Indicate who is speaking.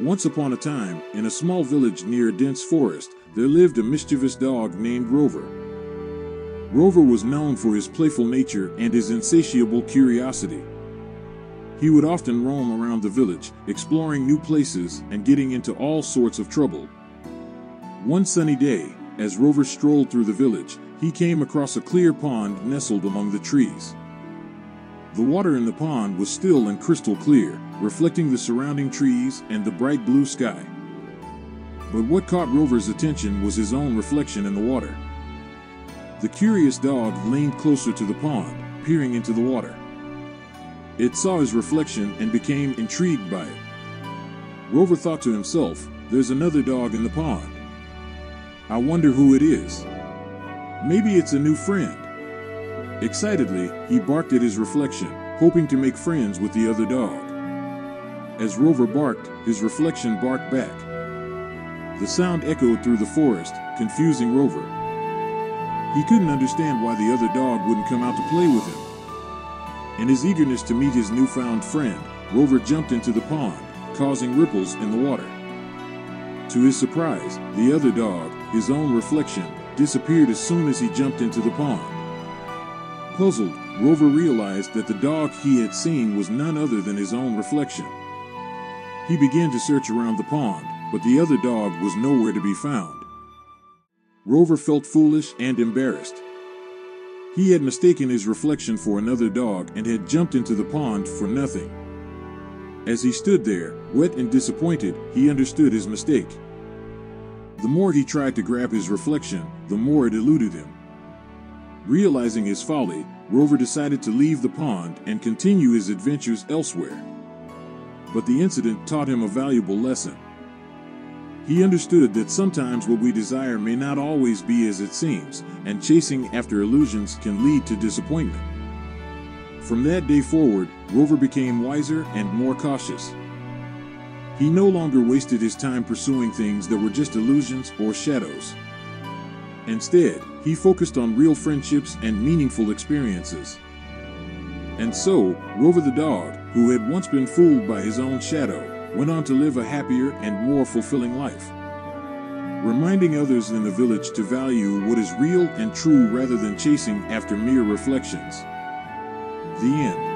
Speaker 1: Once upon a time, in a small village near a dense forest, there lived a mischievous dog named Rover. Rover was known for his playful nature and his insatiable curiosity. He would often roam around the village, exploring new places and getting into all sorts of trouble. One sunny day, as Rover strolled through the village, he came across a clear pond nestled among the trees. The water in the pond was still and crystal clear, reflecting the surrounding trees and the bright blue sky. But what caught Rover's attention was his own reflection in the water. The curious dog leaned closer to the pond, peering into the water. It saw his reflection and became intrigued by it. Rover thought to himself, "There's another dog in the pond. I wonder who it is. Maybe it's a new friend." Excitedly, he barked at his reflection, hoping to make friends with the other dog. As Rover barked, his reflection barked back. The sound echoed through the forest, confusing Rover. He couldn't understand why the other dog wouldn't come out to play with him. In his eagerness to meet his newfound friend, Rover jumped into the pond, causing ripples in the water. To his surprise, the other dog, his own reflection, disappeared as soon as he jumped into the pond. Puzzled, Rover realized that the dog he had seen was none other than his own reflection. He began to search around the pond, but the other dog was nowhere to be found. Rover felt foolish and embarrassed. He had mistaken his reflection for another dog and had jumped into the pond for nothing. As he stood there, wet and disappointed, he understood his mistake. The more he tried to grab his reflection, the more it eluded him. Realizing his folly, Rover decided to leave the pond and continue his adventures elsewhere. But the incident taught him a valuable lesson. He understood that sometimes what we desire may not always be as it seems, and chasing after illusions can lead to disappointment. From that day forward, Rover became wiser and more cautious. He no longer wasted his time pursuing things that were just illusions or shadows. Instead, he focused on real friendships and meaningful experiences. And so, Rover the dog, who had once been fooled by his own shadow, went on to live a happier and more fulfilling life, reminding others in the village to value what is real and true rather than chasing after mere reflections. The end.